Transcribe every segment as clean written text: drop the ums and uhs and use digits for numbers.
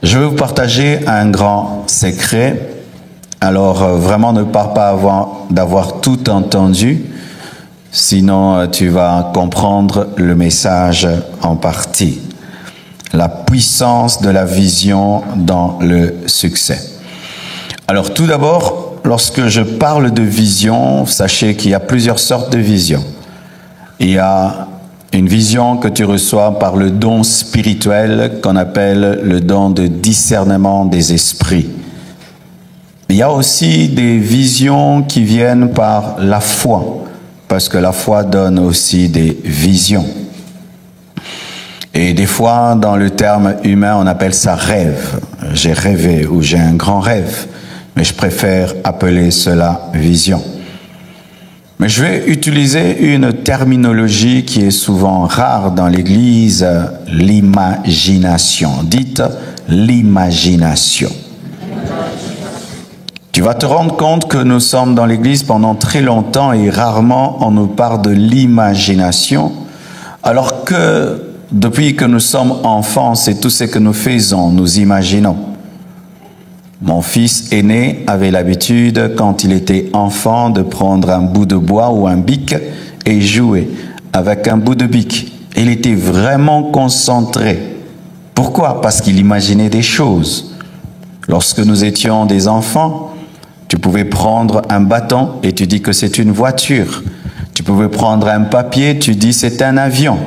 Je vais vous partager un grand secret. Alors, vraiment, ne pars pas avant d'avoir tout entendu. Sinon, tu vas comprendre le message en partie. La puissance de la vision dans le succès. Alors, tout d'abord, lorsque je parle de vision, sachez qu'il y a plusieurs sortes de visions. Il y a une vision que tu reçois par le don spirituel qu'on appelle le don de discernement des esprits. Il y a aussi des visions qui viennent par la foi, parce que la foi donne aussi des visions. Et des fois, dans le terme humain, on appelle ça rêve. J'ai rêvé ou j'ai un grand rêve, mais je préfère appeler cela vision. Mais je vais utiliser une terminologie qui est souvent rare dans l'Église, l'imagination. Dites l'imagination. Tu vas te rendre compte que nous sommes dans l'Église pendant très longtemps et rarement on nous parle de l'imagination, alors que depuis que nous sommes enfants, c'est tout ce que nous faisons, nous imaginons. Mon fils aîné avait l'habitude, quand il était enfant, de prendre un bout de bois ou un bic et jouer avec un bout de bic. Il était vraiment concentré. Pourquoi? Parce qu'il imaginait des choses. Lorsque nous étions des enfants, tu pouvais prendre un bâton et tu dis que c'est une voiture. Tu pouvais prendre un papier, tu dis c'est un avion.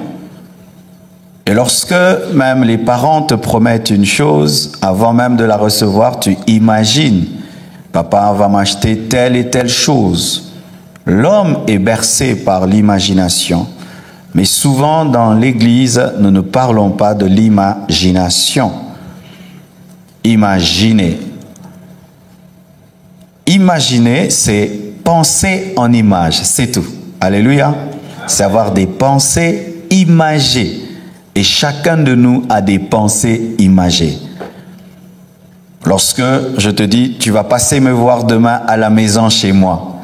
Et lorsque même les parents te promettent une chose, avant même de la recevoir, tu imagines, papa va m'acheter telle et telle chose. L'homme est bercé par l'imagination, mais souvent dans l'Église, nous ne parlons pas de l'imagination. Imaginer. Imaginer, c'est penser en image, c'est tout. Alléluia. C'est avoir des pensées imagées. Et chacun de nous a des pensées imagées. Lorsque je te dis, tu vas passer me voir demain à la maison chez moi,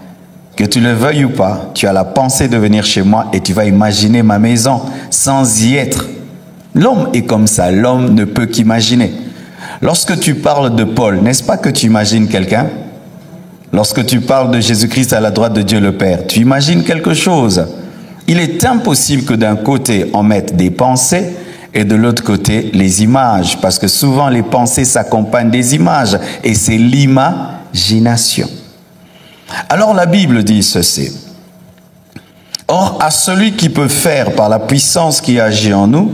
que tu le veuilles ou pas, tu as la pensée de venir chez moi et tu vas imaginer ma maison sans y être. L'homme est comme ça, l'homme ne peut qu'imaginer. Lorsque tu parles de Paul, n'est-ce pas que tu imagines quelqu'un? Lorsque tu parles de Jésus-Christ à la droite de Dieu le Père, tu imagines quelque chose. Il est impossible que d'un côté, on mette des pensées et de l'autre côté, les images. Parce que souvent, les pensées s'accompagnent des images. Et c'est l'imagination. Alors, la Bible dit ceci. Or, à celui qui peut faire par la puissance qui agit en nous,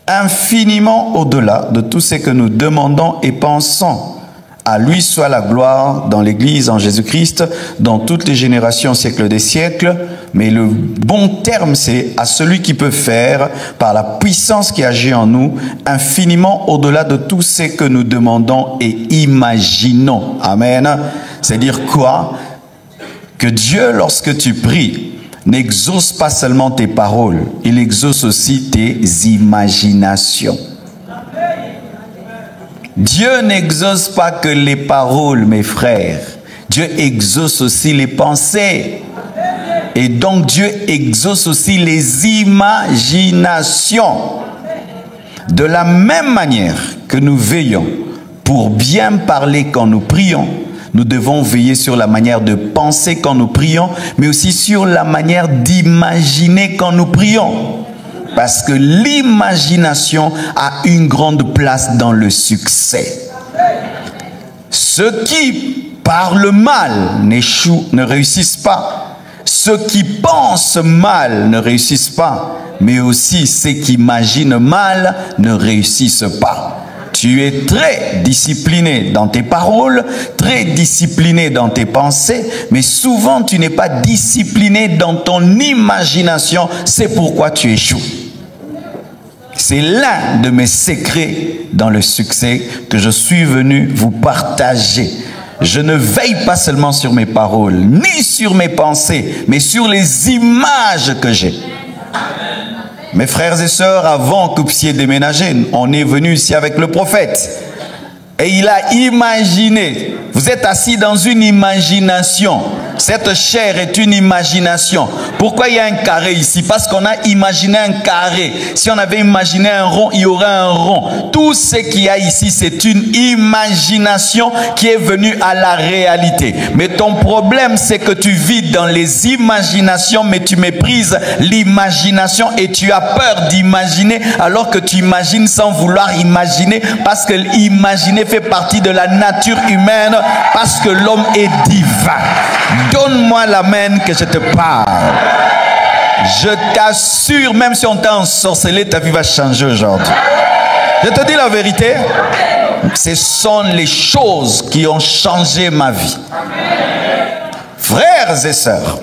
infiniment au-delà de tout ce que nous demandons et pensons. À lui soit la gloire dans l'Église, en Jésus-Christ, dans toutes les générations, siècles des siècles. Mais le bon terme, c'est à celui qui peut faire, par la puissance qui agit en nous, infiniment au-delà de tout ce que nous demandons et imaginons. Amen. C'est-à-dire quoi? Que Dieu, lorsque tu pries, n'exauce pas seulement tes paroles, il exauce aussi tes imaginations. Dieu n'exauce pas que les paroles, mes frères. Dieu exauce aussi les pensées. Et donc Dieu exauce aussi les imaginations. De la même manière que nous veillons pour bien parler quand nous prions, nous devons veiller sur la manière de penser quand nous prions, mais aussi sur la manière d'imaginer quand nous prions. Parce que l'imagination a une grande place dans le succès. Ceux qui parlent mal n'échouent, ne réussissent pas. Ceux qui pensent mal ne réussissent pas. Mais aussi ceux qui imaginent mal ne réussissent pas. Tu es très discipliné dans tes paroles, très discipliné dans tes pensées, mais souvent tu n'es pas discipliné dans ton imagination. C'est pourquoi tu échoues. C'est l'un de mes secrets dans le succès que je suis venu vous partager. Je ne veille pas seulement sur mes paroles, ni sur mes pensées, mais sur les images que j'ai. Mes frères et sœurs, avant que vous puissiez déménager, on est venu ici avec le prophète. Et il a imaginé. Vous êtes assis dans une imagination. Cette chair est une imagination. Pourquoi il y a un carré ici? Parce qu'on a imaginé un carré. Si on avait imaginé un rond, il y aurait un rond. Tout ce qu'il y a ici, c'est une imagination qui est venue à la réalité. Mais ton problème, c'est que tu vis dans les imaginations, mais tu méprises l'imagination et tu as peur d'imaginer alors que tu imagines sans vouloir imaginer, parce que l'imaginer fait partie de la nature humaine, parce que l'homme est divin. Donne-moi l'amen que je te parle. Je t'assure, même si on t'a ensorcelé, ta vie va changer aujourd'hui. Je te dis la vérité, ce sont les choses qui ont changé ma vie. Frères et sœurs,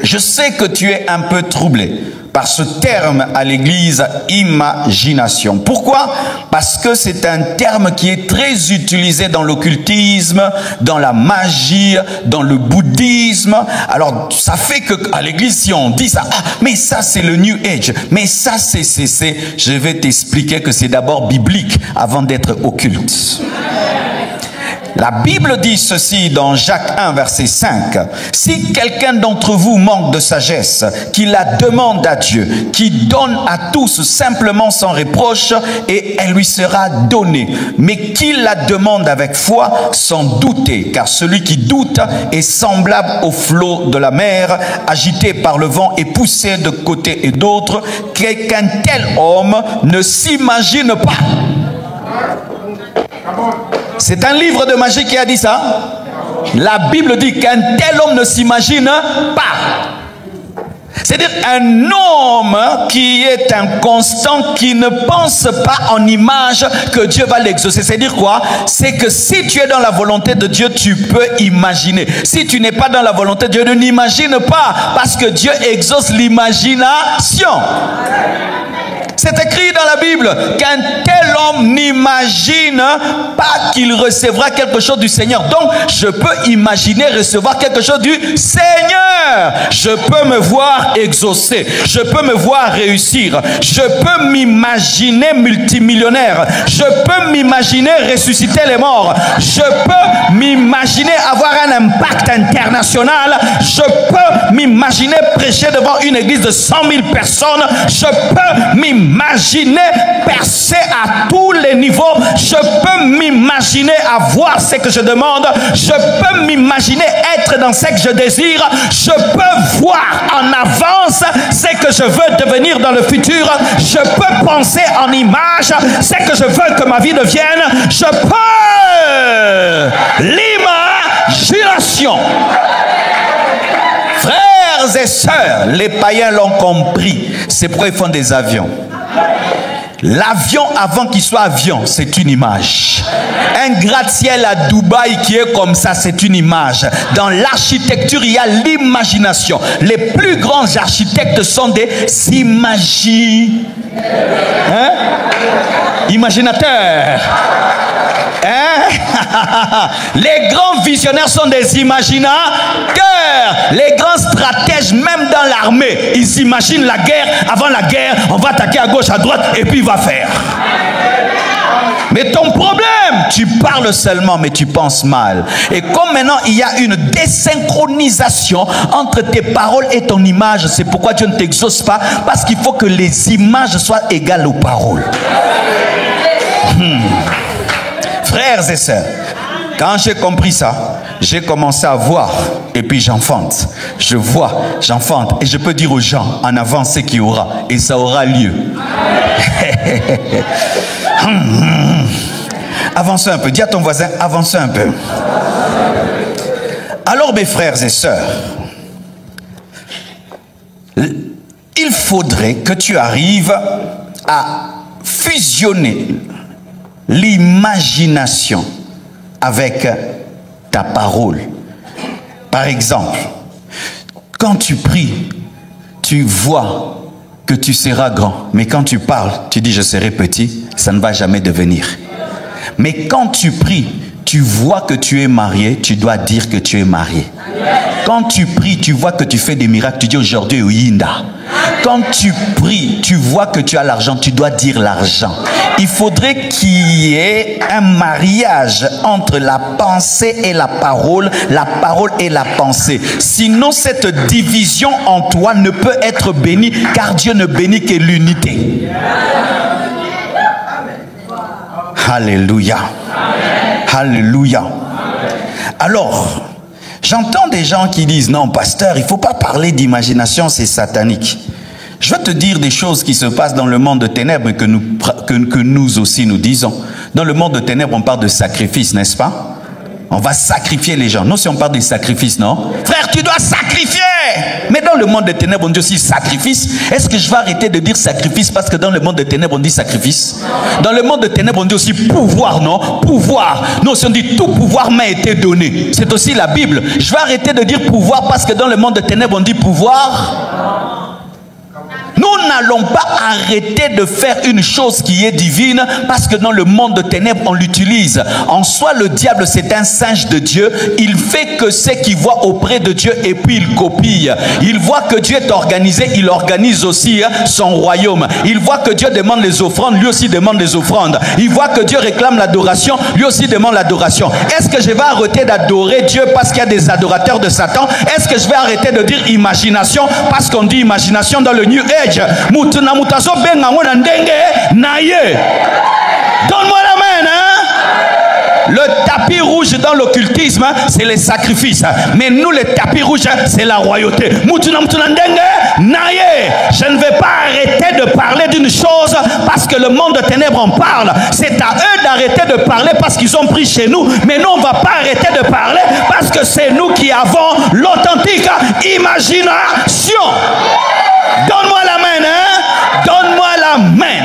je sais que tu es un peu troublé par ce terme à l'église, imagination. Pourquoi? Parce que c'est un terme qui est très utilisé dans l'occultisme, dans la magie, dans le bouddhisme. Alors, ça fait qu'à l'église, si on dit ça, ah, mais ça c'est le New Age, mais ça c'est, je vais t'expliquer que c'est d'abord biblique avant d'être occulte. La Bible dit ceci dans Jacques 1, verset 5. Si quelqu'un d'entre vous manque de sagesse, qu'il la demande à Dieu, qui donne à tous simplement sans reproche, et elle lui sera donnée. Mais qu'il la demande avec foi, sans douter, car celui qui doute est semblable au flot de la mer, agité par le vent et poussé de côté et d'autre, qu'un tel homme ne s'imagine pas. C'est un livre de magie qui a dit ça. La Bible dit qu'un tel homme ne s'imagine pas. C'est-à-dire un homme qui est inconstant, qui ne pense pas en image que Dieu va l'exaucer. C'est-à-dire quoi? C'est que si tu es dans la volonté de Dieu, tu peux imaginer. Si tu n'es pas dans la volonté de Dieu, ne n'imagine pas, parce que Dieu exauce l'imagination. C'est écrit dans la Bible qu'un tel homme n'imagine pas qu'il recevra quelque chose du Seigneur. Donc, je peux imaginer recevoir quelque chose du Seigneur. Je peux me voir exaucer. Je peux me voir réussir. Je peux m'imaginer multimillionnaire. Je peux m'imaginer ressusciter les morts. Je peux m'imaginer avoir un impact international. Je peux m'imaginer prêcher devant une église de 100 000 personnes. Je peux m'imaginer percer à tous les niveaux. Je peux m'imaginer avoir ce que je demande. Je peux m'imaginer être dans ce que je désire. Je peux voir en avance ce que je veux devenir dans le futur. Je peux penser en image ce que je veux que ma vie devienne. Je peux l'imagination. Frères et sœurs, les païens l'ont compris. C'est pourquoi ils font des avions. L'avion, avant qu'il soit avion, c'est une image. Un gratte-ciel à Dubaï qui est comme ça, c'est une image. Dans l'architecture, il y a l'imagination. Les plus grands architectes sont des imaginateurs. Les grands visionnaires sont des imaginateurs. Les grands stratèges, même dans l'armée, ils imaginent la guerre. Avant la guerre, on va attaquer à gauche, à droite, et puis il va faire. Mais ton problème, tu parles seulement, mais tu penses mal. Et comme maintenant, il y a une désynchronisation entre tes paroles et ton image, c'est pourquoi Dieu ne t'exauce pas, parce qu'il faut que les images soient égales aux paroles. Frères et sœurs, quand j'ai compris ça, j'ai commencé à voir et puis j'enfante. Je vois, j'enfante et je peux dire aux gens en avant ce qu'il y aura et ça aura lieu. Avancez un peu, dis à ton voisin, avancez un peu. Alors mes frères et sœurs, il faudrait que tu arrives à fusionner l'imagination avec ta parole. Par exemple, quand tu pries, tu vois que tu seras grand. Mais quand tu parles, tu dis je serai petit, ça ne va jamais devenir. Mais quand tu pries, tu vois que tu es marié, tu dois dire que tu es marié. Quand tu pries, tu vois que tu fais des miracles, tu dis aujourd'hui Oyinda. Quand tu pries, tu vois que tu as l'argent, tu dois dire l'argent. Il faudrait qu'il y ait un mariage entre la pensée et la parole et la pensée. Sinon, cette division en toi ne peut être bénie, car Dieu ne bénit que l'unité. Alléluia. Alléluia. Alors, j'entends des gens qui disent, non, pasteur, il ne faut pas parler d'imagination, c'est satanique. Je vais te dire des choses qui se passent dans le monde de ténèbres que nous aussi nous disons. Dans le monde de ténèbres, on parle de sacrifice, n'est-ce pas? On va sacrifier les gens. Nous, si on parle des sacrifices, non? Frère, tu dois sacrifier! Mais dans le monde des ténèbres, on dit aussi sacrifice. Est-ce que je vais arrêter de dire sacrifice parce que dans le monde des ténèbres, on dit sacrifice? Dans le monde des ténèbres, on dit aussi pouvoir, non? Pouvoir. Nous aussi, on dit tout pouvoir m'a été donné. C'est aussi la Bible. Je vais arrêter de dire pouvoir parce que dans le monde des ténèbres, on dit pouvoir. Nous n'allons pas arrêter de faire une chose qui est divine parce que dans le monde de ténèbres, on l'utilise. En soi, le diable, c'est un singe de Dieu. Il fait que ce qu'il voit auprès de Dieu et puis il copie. Il voit que Dieu est organisé, il organise aussi son royaume. Il voit que Dieu demande les offrandes, lui aussi demande les offrandes. Il voit que Dieu réclame l'adoration, lui aussi demande l'adoration. Est-ce que je vais arrêter d'adorer Dieu parce qu'il y a des adorateurs de Satan? Est-ce que je vais arrêter de dire imagination parce qu'on dit imagination dans le New Age? Donne-moi la main, hein? Le tapis rouge dans l'occultisme, c'est les sacrifices. Mais nous, les tapis rouges, c'est la royauté. Je ne vais pas arrêter de parler d'une chose parce que le monde de ténèbres en parle. C'est à eux d'arrêter de parler parce qu'ils ont pris chez nous. Mais nous, on ne va pas arrêter de parler parce que c'est nous qui avons l'authentique imagination. Donne-moi la main, hein? Donne-moi la main.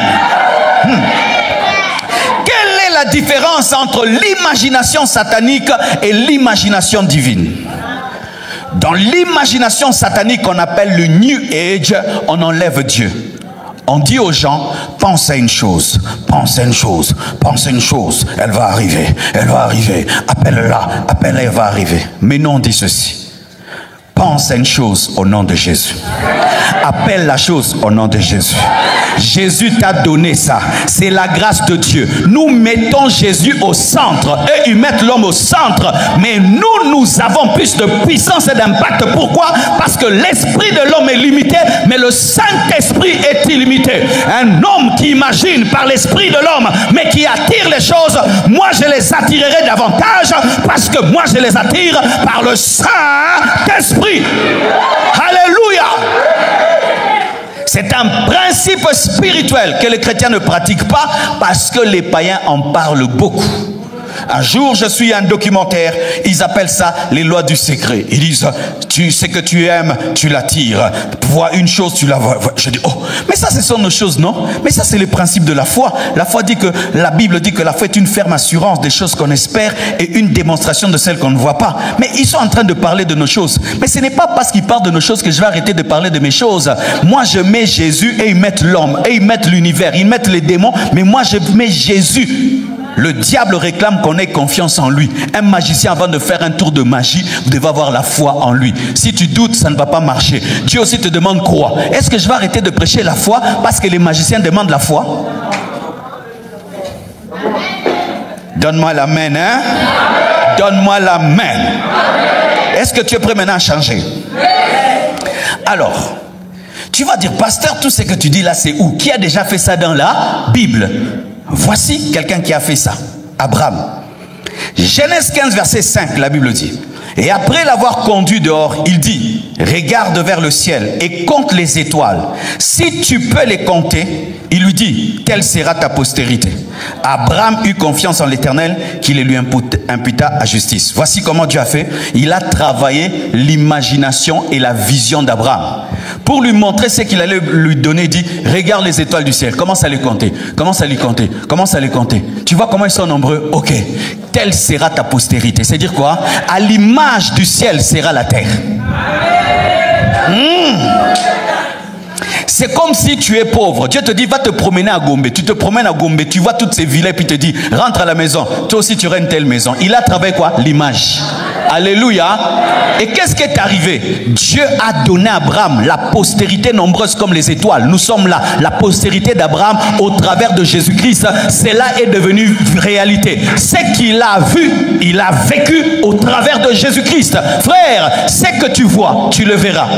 Quelle est la différence entre l'imagination satanique et l'imagination divine? Dans l'imagination satanique qu'on appelle le New Age, on enlève Dieu. On dit aux gens, pense à une chose, pense à une chose, pense à une chose, elle va arriver, appelle-la, appelle-la, elle va arriver. Mais non, on dit ceci. Pense à une chose au nom de Jésus. Appelle la chose au nom de Jésus. Jésus t'a donné ça. C'est la grâce de Dieu. Nous mettons Jésus au centre. Eux, ils mettent l'homme au centre. Mais nous avons plus de puissance et d'impact. Pourquoi? Parce que l'esprit de l'homme est limité, mais le Saint-Esprit est illimité. Un homme qui imagine par l'esprit de l'homme, mais qui attire les choses, moi je les attirerai davantage parce que moi je les attire par le Saint-Esprit. Alléluia. C'est un principe spirituel que les chrétiens ne pratiquent pas parce que les païens en parlent beaucoup. Un jour, je suis un documentaire, ils appellent ça les lois du secret. Ils disent, tu sais que tu aimes, tu l'attires. Vois une chose, tu la vois. Je dis, oh, mais ça, ce sont nos choses, non? Mais ça, c'est le principe de la foi. La foi dit que, la Bible dit que la foi est une ferme assurance des choses qu'on espère et une démonstration de celles qu'on ne voit pas. Mais ils sont en train de parler de nos choses. Mais ce n'est pas parce qu'ils parlent de nos choses que je vais arrêter de parler de mes choses. Moi, je mets Jésus et ils mettent l'homme, et ils mettent l'univers, ils mettent les démons, mais moi, je mets Jésus. Le diable réclame qu'on ait confiance en lui. Un magicien, avant de faire un tour de magie, vous devez avoir la foi en lui. Si tu doutes, ça ne va pas marcher. Dieu aussi te demande croire. Est-ce que je vais arrêter de prêcher la foi parce que les magiciens demandent la foi? Donne-moi la main, hein? Donne-moi la main. Est-ce que tu es prêt maintenant à changer? Alors, tu vas dire, pasteur, tout ce que tu dis là, c'est où? Qui a déjà fait ça dans la Bible? Voici quelqu'un qui a fait ça. Abraham. Genèse 15, verset 5, la Bible dit. Et après l'avoir conduit dehors, il dit, regarde vers le ciel et compte les étoiles. Si tu peux les compter, il lui dit, telle sera ta postérité. Abraham eut confiance en l'Éternel qui les lui imputa à justice. Voici comment Dieu a fait. Il a travaillé l'imagination et la vision d'Abraham. Pour lui montrer ce qu'il allait lui donner, il dit, regarde les étoiles du ciel. Commence à les compter. Commence à les compter. Commence à les compter. Tu vois comment ils sont nombreux? Ok. Telle sera ta postérité. C'est-à-dire quoi? À l'image du ciel sera la terre. C'est comme si tu es pauvre. Dieu te dit, va te promener à Gombe. Tu te promènes à Gombe, tu vois toutes ces villes et puis te dit, rentre à la maison. Toi aussi, tu auras une telle maison. Il a travaillé quoi? L'image. Alléluia. Et qu'est-ce qui est arrivé? Dieu a donné à Abraham la postérité nombreuse comme les étoiles. Nous sommes là. La postérité d'Abraham au travers de Jésus-Christ. Cela est devenu réalité. Ce qu'il a vu, il a vécu au travers de Jésus-Christ. Frère, ce que tu vois, tu le verras.